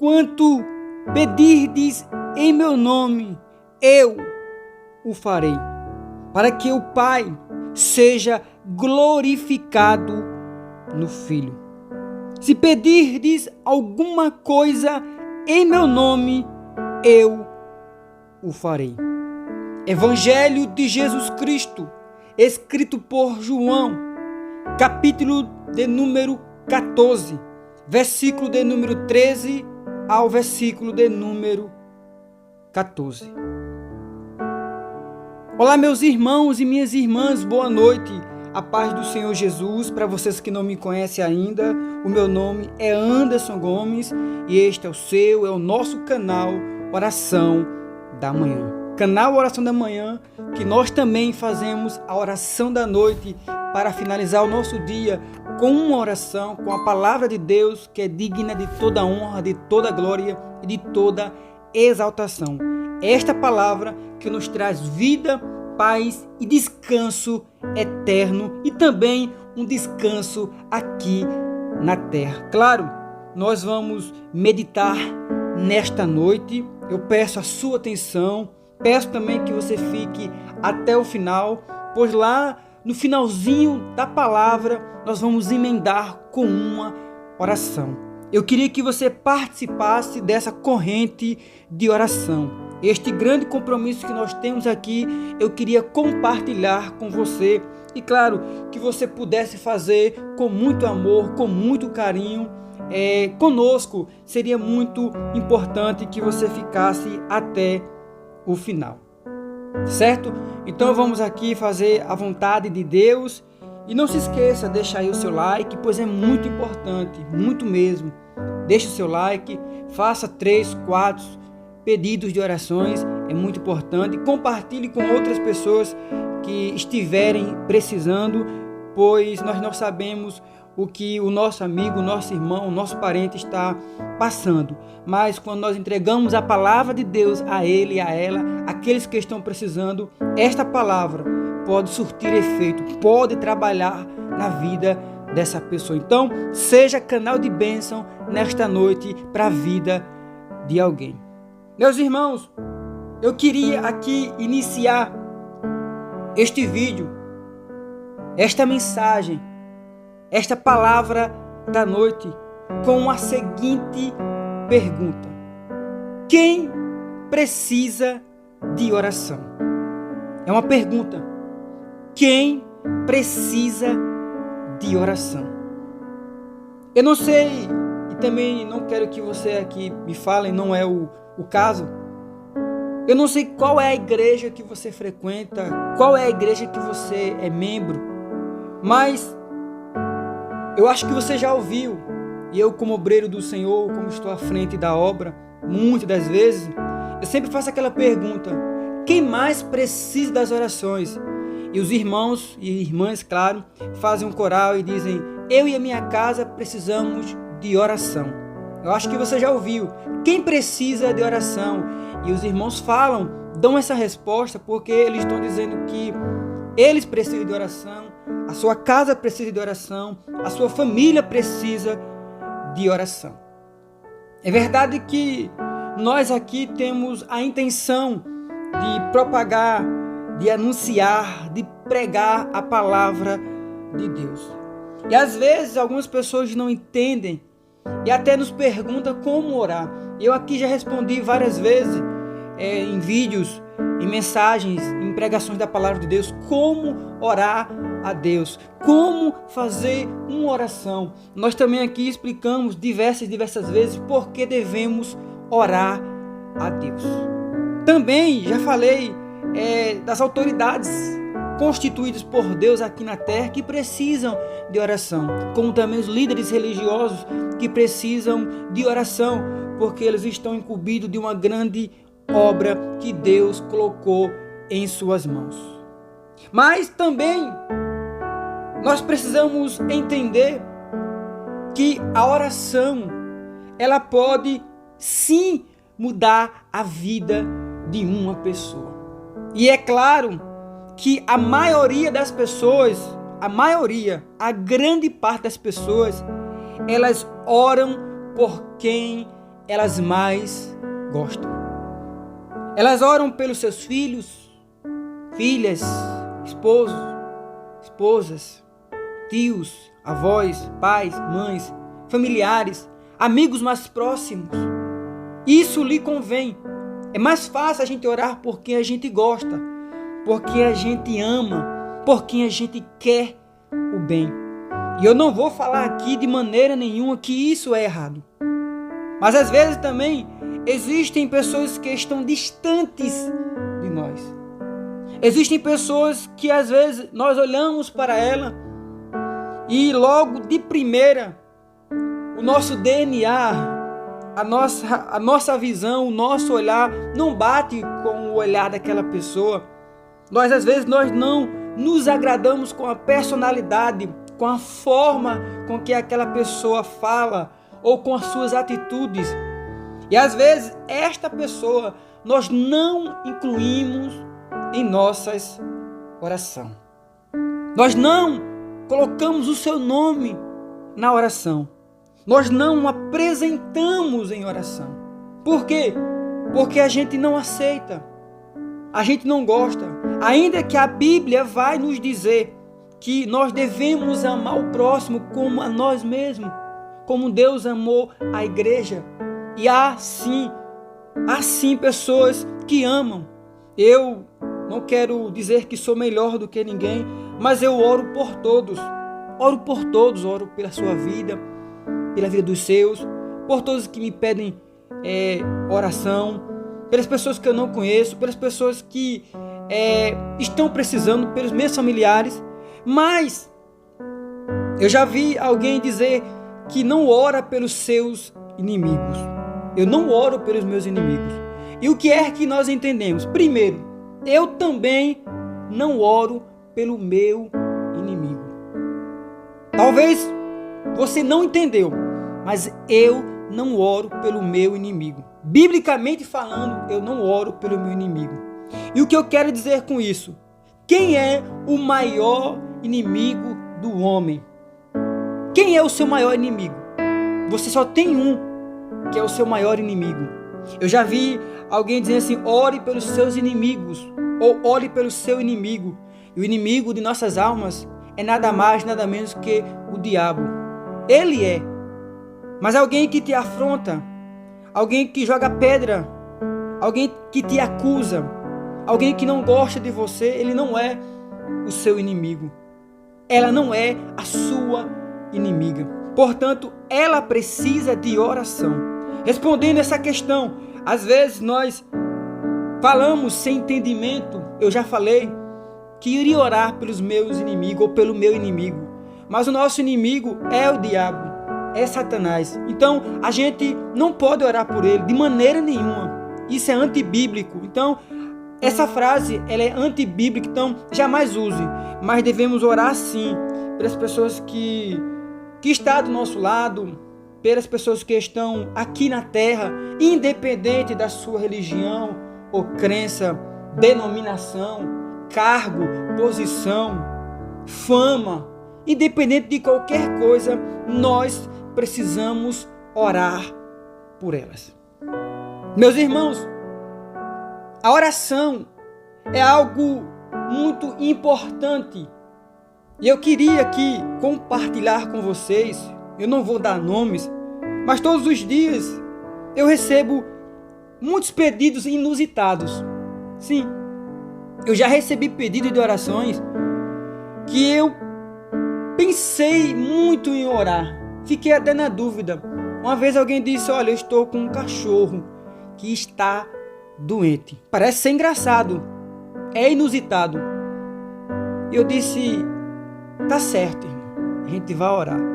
quanto pedirdes em meu nome, eu o farei, para que o Pai seja glorificado no Filho. Se pedirdes alguma coisa em meu nome, eu o farei. Evangelho de Jesus Cristo, escrito por João, capítulo de número 14, versículo de número 13 ao versículo de número 14. Olá, meus irmãos e minhas irmãs, boa noite. A paz do Senhor Jesus. Para vocês que não me conhecem ainda, o meu nome é Anderson Gomes e este é o seu, é o nosso canal Oração da Manhã. Canal Oração da Manhã, que nós também fazemos a oração da noite para finalizar o nosso dia com uma oração, com a palavra de Deus, que é digna de toda honra, de toda glória e de toda exaltação. Esta palavra que nos traz vida, paz e descanso eterno e também um descanso aqui na terra. Claro, nós vamos meditar nesta noite. Eu peço a sua atenção, peço também que você fique até o final, pois lá no finalzinho da palavra nós vamos emendar com uma oração. Eu queria que você participasse dessa corrente de oração. Este grande compromisso que nós temos aqui, eu queria compartilhar com você. E claro, que você pudesse fazer com muito amor, com muito carinho, conosco. Seria muito importante que você ficasse até o final. Certo? Então vamos aqui fazer a vontade de Deus. E não se esqueça, deixa aí o seu like, pois é muito importante, muito mesmo. Deixe o seu like, faça 3, 4 pedidos de orações, é muito importante. Compartilhe com outras pessoas que estiverem precisando, pois nós não sabemos o que o nosso amigo, o nosso irmão, o nosso parente está passando. Mas quando nós entregamos a palavra de Deus a ele e a ela, aqueles que estão precisando, esta palavra pode surtir efeito, pode trabalhar na vida dessa pessoa. Então, seja canal de bênção nesta noite para a vida de alguém. Meus irmãos, eu queria aqui iniciar este vídeo, esta mensagem, esta palavra da noite com a seguinte pergunta: quem precisa de oração? É uma pergunta. Quem precisa de oração? Eu não sei e também não quero que você aqui me fale, não é o caso. Eu não sei qual é a igreja que você frequenta, qual é a igreja que você é membro, mas eu acho que você já ouviu, e eu como obreiro do Senhor, como estou à frente da obra, muitas das vezes, eu sempre faço aquela pergunta: quem mais precisa das orações? E os irmãos e irmãs, claro, fazem um coral e dizem: eu e a minha casa precisamos de oração. Eu acho que você já ouviu. Quem precisa de oração? E os irmãos falam, dão essa resposta porque eles estão dizendo que eles precisam de oração, a sua casa precisa de oração, a sua família precisa de oração. É verdade que nós aqui temos a intenção de propagar, de anunciar, de pregar a palavra de Deus. E às vezes algumas pessoas não entendem e até nos perguntam como orar. Eu aqui já respondi várias vezes em vídeos, em mensagens, em pregações da palavra de Deus, como orar a Deus, como fazer uma oração. Nós também aqui explicamos diversas vezes por que devemos orar a Deus. Também já falei das autoridades constituídas por Deus aqui na terra que precisam de oração, como também os líderes religiosos que precisam de oração, porque eles estão incumbidos de uma grande obra que Deus colocou em suas mãos. Mas também nós precisamos entender que a oração, ela pode sim mudar a vida de uma pessoa. E é claro que a maioria das pessoas, a grande parte das pessoas, elas oram por quem elas mais gostam. Elas oram pelos seus filhos, filhas, esposos, esposas, tios, avós, pais, mães, familiares, amigos mais próximos. Isso lhe convém. É mais fácil a gente orar por quem a gente gosta, por quem a gente ama, por quem a gente quer o bem. E eu não vou falar aqui de maneira nenhuma que isso é errado. Mas às vezes também existem pessoas que estão distantes de nós. Existem pessoas que às vezes nós olhamos para ela e logo de primeira o nosso DNA, a nossa visão, o nosso olhar não bate com o olhar daquela pessoa. Às vezes nós não nos agradamos com a personalidade, com a forma com que aquela pessoa fala ou com as suas atitudes. E às vezes esta pessoa nós não incluímos em nossas orações. Nós não colocamos o seu nome na oração. Nós não apresentamos em oração. Por quê? Porque a gente não aceita. A gente não gosta. Ainda que a Bíblia vai nos dizer que nós devemos amar o próximo como a nós mesmos, como Deus amou a igreja. E há sim pessoas que amam. Eu não quero dizer que sou melhor do que ninguém, mas eu oro por todos. Oro por todos, oro pela sua vida, pela vida dos seus, por todos que me pedem oração, pelas pessoas que eu não conheço, pelas pessoas que estão precisando, pelos meus familiares. Mas eu já vi alguém dizer que não ora pelos seus inimigos. Eu não oro pelos meus inimigos. E o que é que nós entendemos? Primeiro, eu também não oro pelo meu inimigo. Talvez você não entendeu, mas eu não oro pelo meu inimigo. Biblicamente falando, eu não oro pelo meu inimigo. E o que eu quero dizer com isso? Quem é o maior inimigo do homem? Quem é o seu maior inimigo? Você só tem um que é o seu maior inimigo. Eu já vi alguém dizendo assim: ore pelos seus inimigos, ou ore pelo seu inimigo. E o inimigo de nossas almas é nada mais, nada menos que o diabo. Ele é. Mas alguém que te afronta, alguém que joga pedra, alguém que te acusa, alguém que não gosta de você, ele não é o seu inimigo. Ela não é a sua inimiga. Portanto, ela precisa de oração. Respondendo essa questão, às vezes nós falamos sem entendimento. Eu já falei que iria orar pelos meus inimigos ou pelo meu inimigo. Mas o nosso inimigo é o diabo, é Satanás. Então, a gente não pode orar por ele de maneira nenhuma. Isso é antibíblico. Então, essa frase ela é antibíblica, então jamais use. Mas devemos orar sim pelas pessoas que estão do nosso lado, pelas pessoas que estão aqui na terra, independente da sua religião ou crença, denominação, cargo, posição, fama, independente de qualquer coisa, nós precisamos orar por elas. Meus irmãos, a oração é algo muito importante e eu queria aqui compartilhar com vocês. Eu não vou dar nomes, mas todos os dias eu recebo muitos pedidos inusitados. Sim, eu já recebi pedidos de orações que eu pensei muito em orar. Fiquei até na dúvida. Uma vez alguém disse: olha, eu estou com um cachorro que está doente. Parece ser engraçado, é inusitado. Eu disse: tá certo, irmão, a gente vai orar.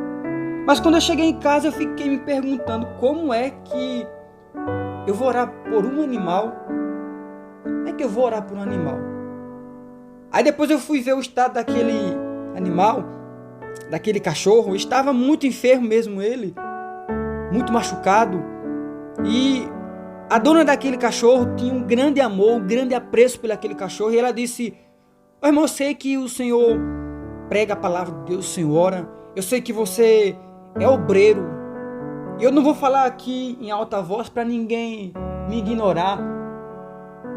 Mas quando eu cheguei em casa, eu fiquei me perguntando: como é que eu vou orar por um animal? Como é que eu vou orar por um animal? Aí depois eu fui ver o estado daquele animal, daquele cachorro. Estava muito enfermo mesmo ele, muito machucado. E a dona daquele cachorro tinha um grande amor, um grande apreço por aquele cachorro. E ela disse: ô irmão, eu sei que o Senhor prega a palavra de Deus, o Senhor ora. Eu sei que você é obreiro. Eu não vou falar aqui em alta voz para ninguém me ignorar,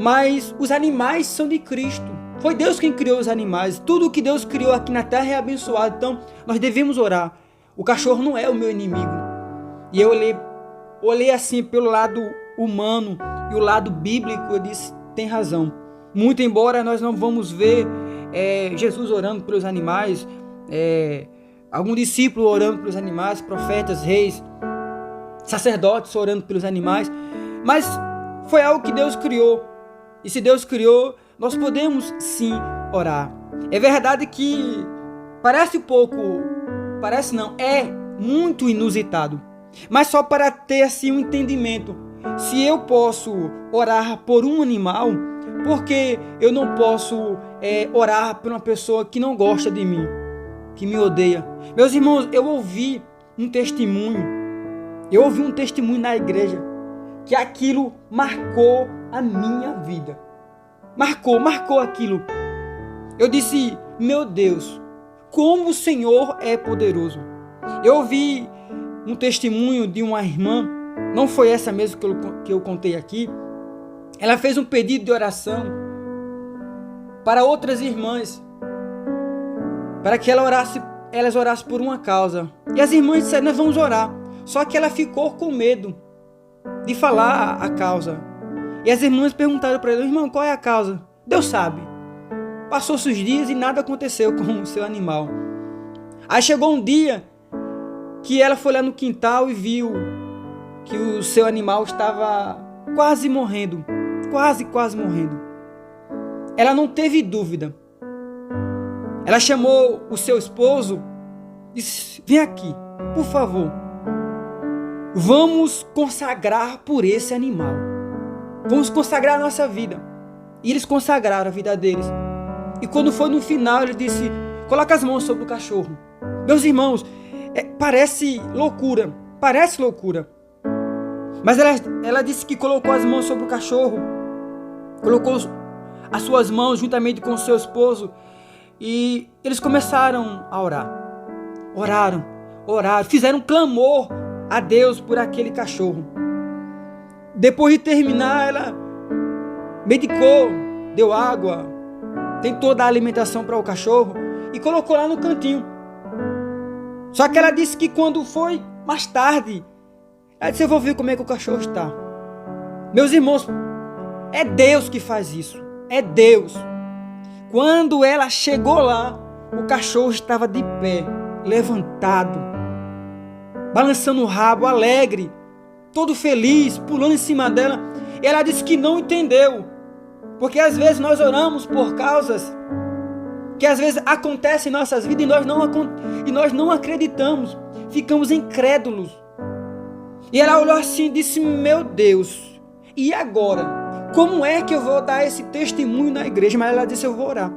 mas os animais são de Cristo. Foi Deus quem criou os animais. Tudo que Deus criou aqui na terra é abençoado. Então, nós devemos orar. O cachorro não é o meu inimigo. E eu olhei assim pelo lado humano e o lado bíblico. Eu disse, tem razão. Muito embora nós não vamos ver Jesus orando pelos animais, algum discípulo orando pelos animais, profetas, reis, sacerdotes orando pelos animais, mas foi algo que Deus criou. E se Deus criou, nós podemos sim orar. É verdade que é muito inusitado, mas só para ter assim um entendimento. Se eu posso orar por um animal, por que eu não posso orar por uma pessoa que não gosta de mim, que me odeia? Meus irmãos, eu ouvi um testemunho na igreja, que aquilo marcou a minha vida. Marcou aquilo. Eu disse, meu Deus, como o Senhor é poderoso. Eu ouvi um testemunho de uma irmã, não foi essa mesmo que eu contei aqui. Ela fez um pedido de oração para outras irmãs, para que elas orassem por uma causa. E as irmãs disseram, nós vamos orar. Só que ela ficou com medo de falar a causa. E as irmãs perguntaram para ela, irmão, qual é a causa? Deus sabe. Passou-se os dias e nada aconteceu com o seu animal. Aí chegou um dia que ela foi lá no quintal e viu que o seu animal estava quase morrendo. Quase morrendo. Ela não teve dúvida. Ela chamou o seu esposo e disse, vem aqui, por favor. Vamos consagrar por esse animal. Vamos consagrar a nossa vida. E eles consagraram a vida deles. E quando foi no final, ele disse, coloca as mãos sobre o cachorro. Meus irmãos, parece loucura. Mas ela disse que colocou as mãos sobre o cachorro. Colocou as suas mãos juntamente com o seu esposo. E eles começaram a orar. Oraram. Fizeram um clamor a Deus por aquele cachorro. Depois de terminar, ela medicou, deu água, tentou dar alimentação para o cachorro e colocou lá no cantinho. Só que ela disse que quando foi mais tarde, ela disse, eu vou ver como é que o cachorro está. Meus irmãos, é Deus que faz isso. É Deus. Quando ela chegou lá, o cachorro estava de pé, levantado, balançando o rabo, alegre, todo feliz, pulando em cima dela. E ela disse que não entendeu, porque às vezes nós oramos por causas que às vezes acontecem em nossas vidas e nós não acreditamos, ficamos incrédulos. E ela olhou assim e disse, meu Deus, e agora? Como é que eu vou dar esse testemunho na igreja? Mas ela disse, eu vou orar.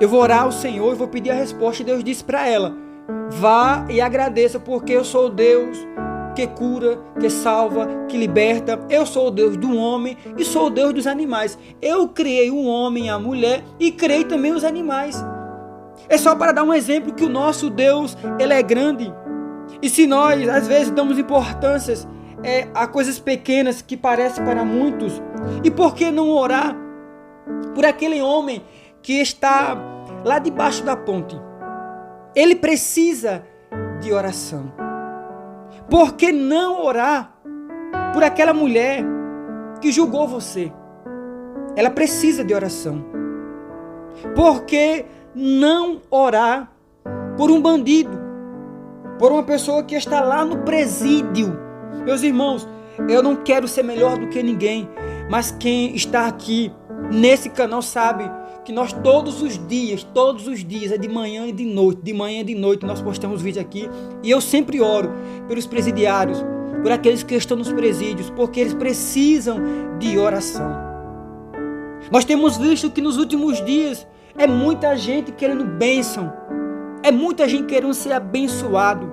Eu vou orar ao Senhor e vou pedir a resposta. E Deus disse para ela, vá e agradeça, porque eu sou o Deus que cura, que salva, que liberta. Eu sou o Deus do homem e sou o Deus dos animais. Eu criei o homem e a mulher e criei também os animais. É só para dar um exemplo que o nosso Deus, ele é grande. E se nós, às vezes, damos importâncias a coisas pequenas que parecem para muitos, e por que não orar por aquele homem que está lá debaixo da ponte? Ele precisa de oração. Por que não orar por aquela mulher que julgou você? Ela precisa de oração. Por que não orar por um bandido? Por uma pessoa que está lá no presídio? Meus irmãos, eu não quero ser melhor do que ninguém, mas quem está aqui nesse canal sabe que nós todos os dias, é de manhã e de noite, nós postamos vídeo aqui, e eu sempre oro pelos presidiários, por aqueles que estão nos presídios, porque eles precisam de oração. Nós temos visto que nos últimos dias é muita gente querendo bênção, é muita gente querendo ser abençoado,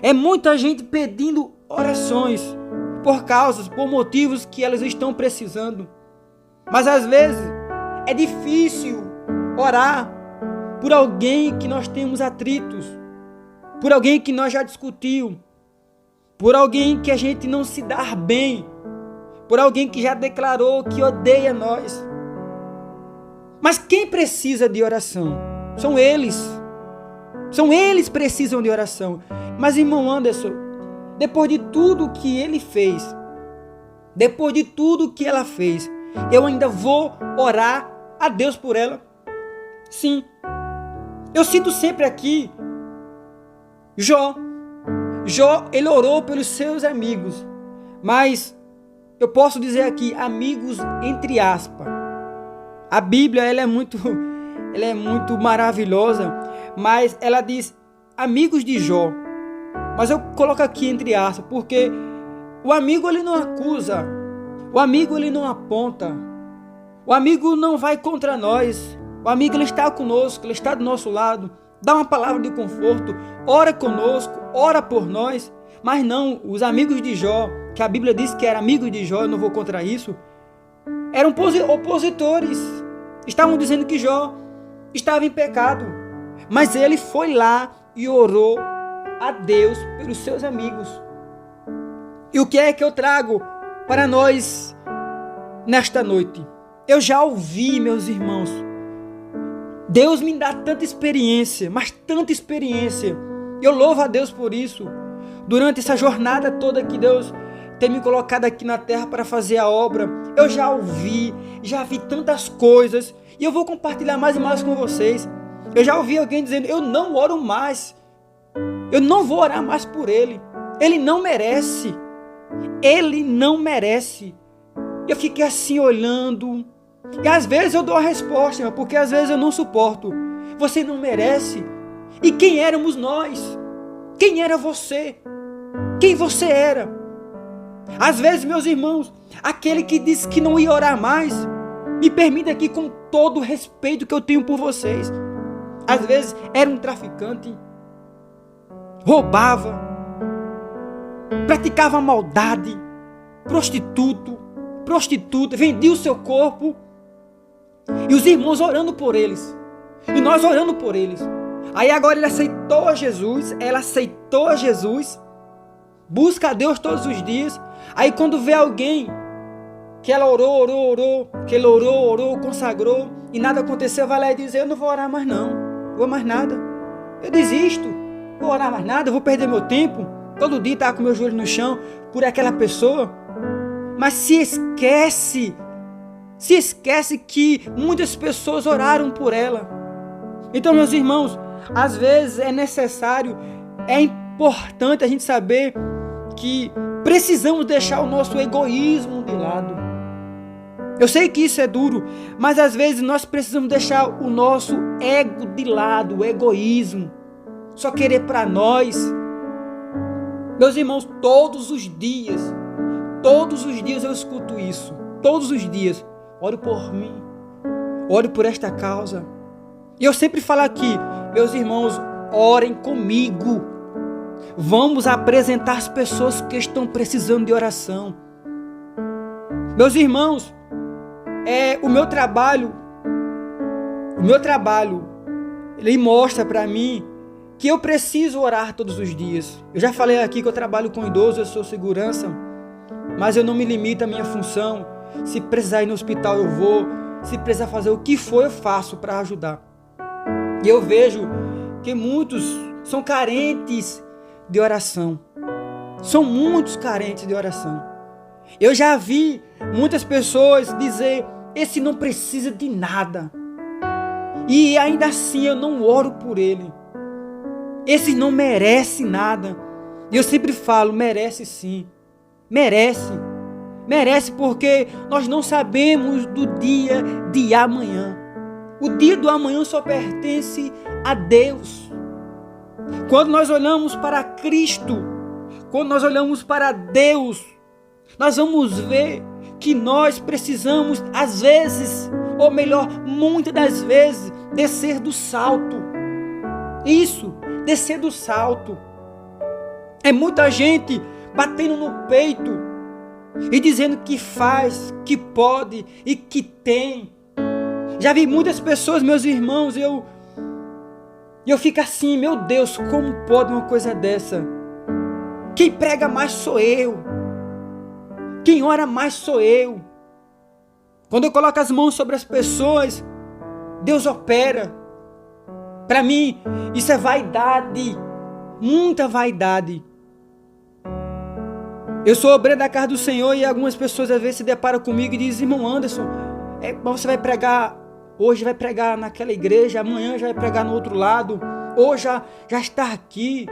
é muita gente pedindo orações por causas, por motivos que elas estão precisando. Mas às vezes é difícil orar por alguém que nós temos atritos, por alguém que nós já discutiu, por alguém que a gente não se dá bem, por alguém que já declarou que odeia nós. Mas quem precisa de oração? São eles. São eles que precisam de oração. Mas, irmão Anderson, depois de tudo que ele fez, depois de tudo que ela fez, eu ainda vou orar a Deus por ela? Sim. Eu cito sempre aqui Jó. Jó, ele orou pelos seus amigos, mas eu posso dizer aqui, amigos entre aspas. A Bíblia, ela é muito maravilhosa, mas ela diz amigos de Jó. Mas eu coloco aqui entre aspas, porque o amigo, ele não acusa, o amigo, ele não aponta, o amigo não vai contra nós, o amigo, ele está conosco, ele está do nosso lado, dá uma palavra de conforto, ora conosco, ora por nós. Mas não, os amigos de Jó, que a Bíblia diz que eram amigos de Jó, eu não vou contra isso, eram opositores, estavam dizendo que Jó estava em pecado, mas ele foi lá e orou a Deus pelos seus amigos. E o que é que eu trago para nós nesta noite? Eu já ouvi, meus irmãos, Deus me dá tanta experiência, mas tanta experiência. Eu louvo a Deus por isso. Durante essa jornada toda que Deus tem me colocado aqui na terra para fazer a obra, eu já ouvi, já vi tantas coisas, e eu vou compartilhar mais e mais com vocês. Eu já ouvi alguém dizendo, eu não oro mais, eu não vou orar mais por ele, ele não merece, ele não merece. Eu fiquei assim olhando, e às vezes eu dou a resposta, porque às vezes eu não suporto. Você não merece. E quem éramos nós? Quem era você? Quem você era? Às vezes, meus irmãos, aquele que disse que não ia orar mais, me permita aqui com todo o respeito que eu tenho por vocês, às vezes era um traficante, roubava, praticava maldade, prostituta, vendia o seu corpo, e os irmãos orando por eles, e nós orando por eles. Aí agora ele aceitou a Jesus, ela aceitou a Jesus, busca a Deus todos os dias. Aí quando vê alguém que ela orou, que ele orou, consagrou, e nada aconteceu, vai lá e diz, eu não vou orar mais não, vou mais nada, eu desisto, vou orar mais nada, eu vou perder meu tempo, todo dia estar com meu joelho no chão por aquela pessoa. Mas se esquece que muitas pessoas oraram por ela. Então, meus irmãos, às vezes é necessário, é importante a gente saber que precisamos deixar o nosso egoísmo de lado. Eu sei que isso é duro, mas às vezes nós precisamos deixar o nosso ego de lado, o egoísmo, só querer para nós. Meus irmãos, todos os dias eu escuto isso, todos os dias. Ore por mim, ore por esta causa. E eu sempre falo aqui, meus irmãos, orem comigo. Vamos apresentar as pessoas que estão precisando de oração. Meus irmãos, o meu trabalho, ele mostra para mim que eu preciso orar todos os dias. Eu já falei aqui que eu trabalho com idosos, eu sou segurança, mas eu não me limito à minha função. Se precisar ir no hospital eu vou, se precisar fazer o que for eu faço para ajudar. E eu vejo que muitos são carentes de oração. São muitos carentes de oração. Eu já vi muitas pessoas dizer, esse não precisa de nada. E ainda assim eu não oro por ele. Esse não merece nada. E eu sempre falo, merece sim. Merece. Merece porque nós não sabemos do dia de amanhã. O dia do amanhã só pertence a Deus. Quando nós olhamos para Cristo, quando nós olhamos para Deus, nós vamos ver que nós precisamos, às vezes, ou melhor, muitas das vezes, descer do salto. Isso, descer do salto. É muita gente batendo no peito e dizendo que faz, que pode e que tem. Já vi muitas pessoas, meus irmãos, eu fico assim, meu Deus, como pode uma coisa dessa? Quem prega mais sou eu. Quem ora mais sou eu. Quando eu coloco as mãos sobre as pessoas, Deus opera. Para mim, isso é vaidade. Muita vaidade. Eu sou obreiro da casa do Senhor e algumas pessoas às vezes se deparam comigo e dizem: irmão Anderson, você vai pregar, hoje vai pregar naquela igreja, amanhã já vai pregar no outro lado, hoje já está aqui,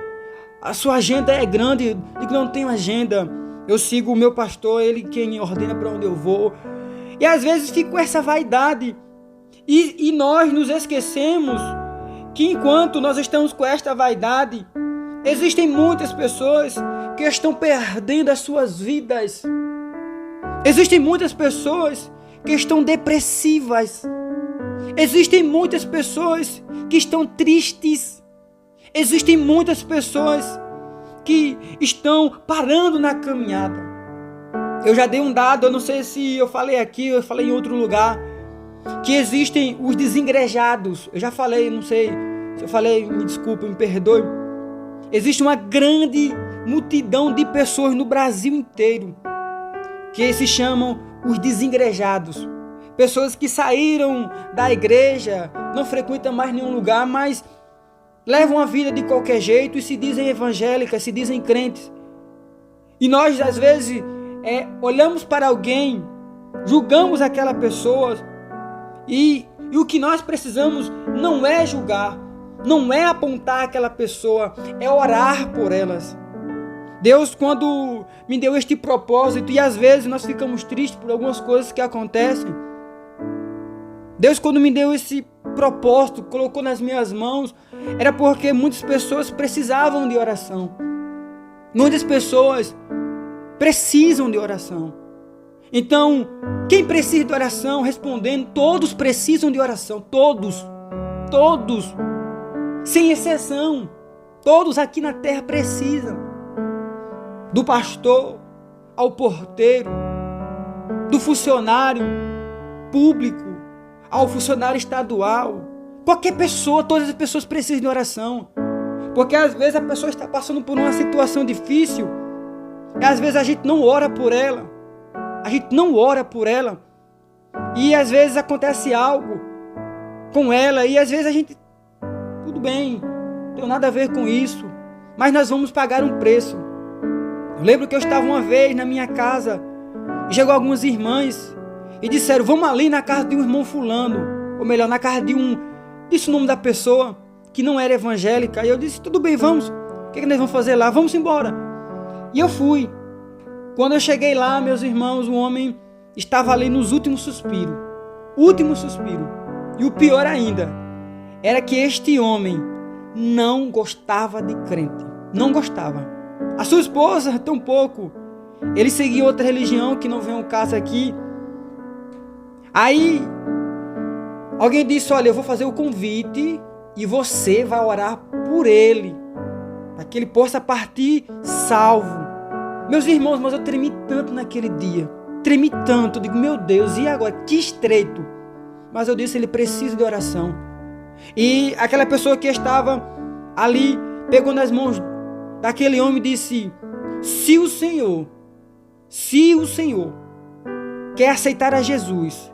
a sua agenda é grande. Eu digo: não tenho agenda, eu sigo o meu pastor, ele quem ordena para onde eu vou. E às vezes fico com essa vaidade e nós nos esquecemos que enquanto nós estamos com esta vaidade, existem muitas pessoas que estão perdendo as suas vidas. Existem muitas pessoas que estão depressivas. Existem muitas pessoas que estão tristes. Existem muitas pessoas que estão parando na caminhada. Eu já dei um dado, eu não sei se eu falei aqui, eu falei em outro lugar, que existem os desigrejados. Eu já falei, não sei se eu falei, me desculpe, me perdoe. Existe uma grande multidão de pessoas no Brasil inteiro que se chamam os desigrejados. Pessoas que saíram da igreja, não frequentam mais nenhum lugar, mas levam a vida de qualquer jeito e se dizem evangélicas, se dizem crentes. E nós, às vezes, olhamos para alguém, julgamos aquela pessoa e o que nós precisamos não é julgar, não é apontar aquela pessoa, é orar por elas. Deus, quando me deu este propósito, e às vezes nós ficamos tristes por algumas coisas que acontecem, Deus, quando me deu esse propósito, colocou nas minhas mãos, era porque muitas pessoas precisavam de oração. Muitas pessoas precisam de oração. Então, quem precisa de oração? Respondendo, todos precisam de oração. Todos. Todos. Sem exceção. Todos aqui na terra precisam. Do pastor ao porteiro, do funcionário público ao funcionário estadual, qualquer pessoa, todas as pessoas precisam de oração, porque às vezes a pessoa está passando por uma situação difícil, e às vezes a gente não ora por ela, e às vezes acontece algo com ela, e às vezes a gente, tudo bem, não tem nada a ver com isso, mas nós vamos pagar um preço. Eu lembro que eu estava uma vez na minha casa e chegou algumas irmãs e disseram: vamos ali na casa de um irmão fulano, ou melhor, na casa de um, disse o nome da pessoa que não era evangélica. E eu disse: tudo bem, vamos, o que nós vamos fazer lá? Vamos embora. E eu fui. Quando eu cheguei lá, meus irmãos, o homem estava ali nos últimos suspiros. Último suspiro. E o pior ainda era que este homem não gostava de crente, não gostava. A sua esposa, tampouco. Ele seguia outra religião, que não vem ao caso aqui. Aí, alguém disse: olha, eu vou fazer o convite e você vai orar por ele, para que ele possa partir salvo. Meus irmãos, mas eu tremi tanto naquele dia. Tremi tanto, eu digo: meu Deus, e agora? Que estreito. Mas eu disse: ele precisa de oração. E aquela pessoa que estava ali, pegou nas mãos daquele homem e disse: se o Senhor quer aceitar a Jesus,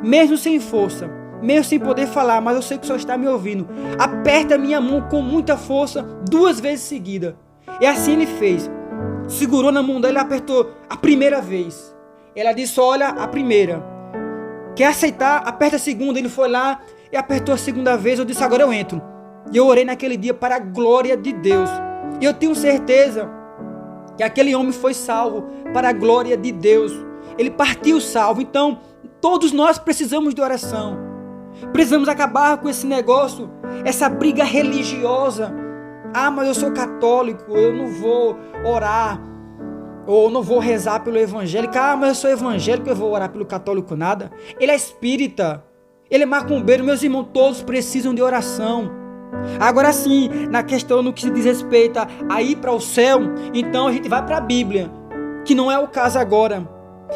mesmo sem força, mesmo sem poder falar, mas eu sei que o Senhor está me ouvindo, aperta a minha mão com muita força 2 vezes seguida. E assim ele fez. Segurou na mão dela e apertou a primeira vez. Ela disse: olha, a primeira. Quer aceitar? Aperta a segunda. Ele foi lá e apertou a segunda vez. Eu disse: agora eu entro. E eu orei naquele dia para a glória de Deus. E eu tenho certeza que aquele homem foi salvo para a glória de Deus. Ele partiu salvo. Então, todos nós precisamos de oração. Precisamos acabar com esse negócio, essa briga religiosa. Ah, mas eu sou católico, eu não vou orar, ou não vou rezar pelo evangélico. Ah, mas eu sou evangélico, eu vou orar pelo católico nada. Ele é espírita, ele é macumbeiro. Meus irmãos, todos precisam de oração. Agora sim, na questão no que se diz respeito a ir para o céu, então a gente vai para a Bíblia, que não é o caso agora,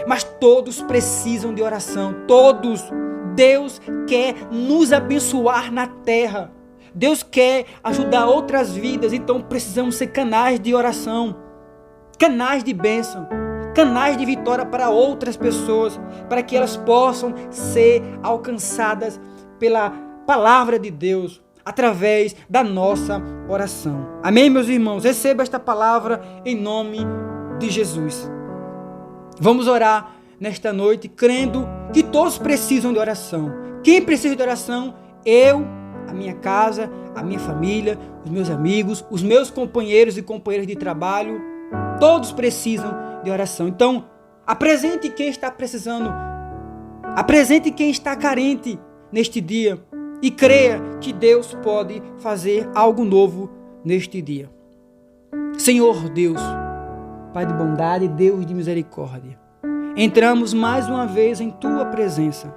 mas todos precisam de oração, todos. Deus quer nos abençoar na terra, Deus quer ajudar outras vidas, então precisamos ser canais de oração. canais de bênção, canais de vitória para outras pessoas, para que elas possam ser alcançadas pela palavra de Deus, através da nossa oração. Amém, meus irmãos? Receba esta palavra em nome de Jesus. Vamos orar nesta noite, crendo que todos precisam de oração. Quem precisa de oração? Eu, a minha casa, a minha família, os meus amigos, os meus companheiros e companheiras de trabalho, todos precisam de oração. Então, apresente quem está precisando, apresente quem está carente neste dia e creia que Deus pode fazer algo novo neste dia. Senhor Deus, Pai de bondade, Deus de misericórdia, entramos mais uma vez em Tua presença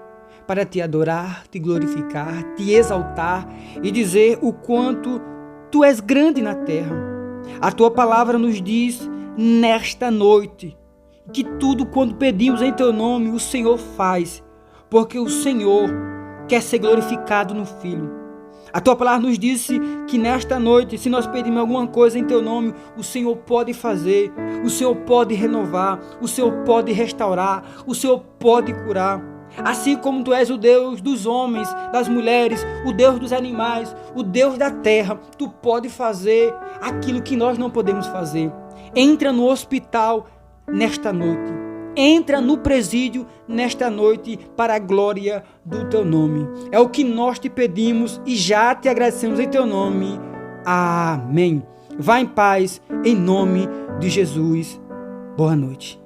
para Te adorar, Te glorificar, Te exaltar e dizer o quanto Tu és grande na terra. A Tua palavra nos diz nesta noite que tudo quando pedimos em Teu nome o Senhor faz, porque o Senhor quer ser glorificado no Filho. A Tua palavra nos disse que nesta noite, se nós pedimos alguma coisa em Teu nome, o Senhor pode fazer, o Senhor pode renovar, o Senhor pode restaurar, o Senhor pode curar. Assim como Tu és o Deus dos homens, das mulheres, o Deus dos animais, o Deus da terra, Tu pode fazer aquilo que nós não podemos fazer. Entra no hospital nesta noite. Entra no presídio nesta noite para a glória do Teu nome. É o que nós Te pedimos e já Te agradecemos em Teu nome. Amém. Vá em paz, em nome de Jesus. Boa noite.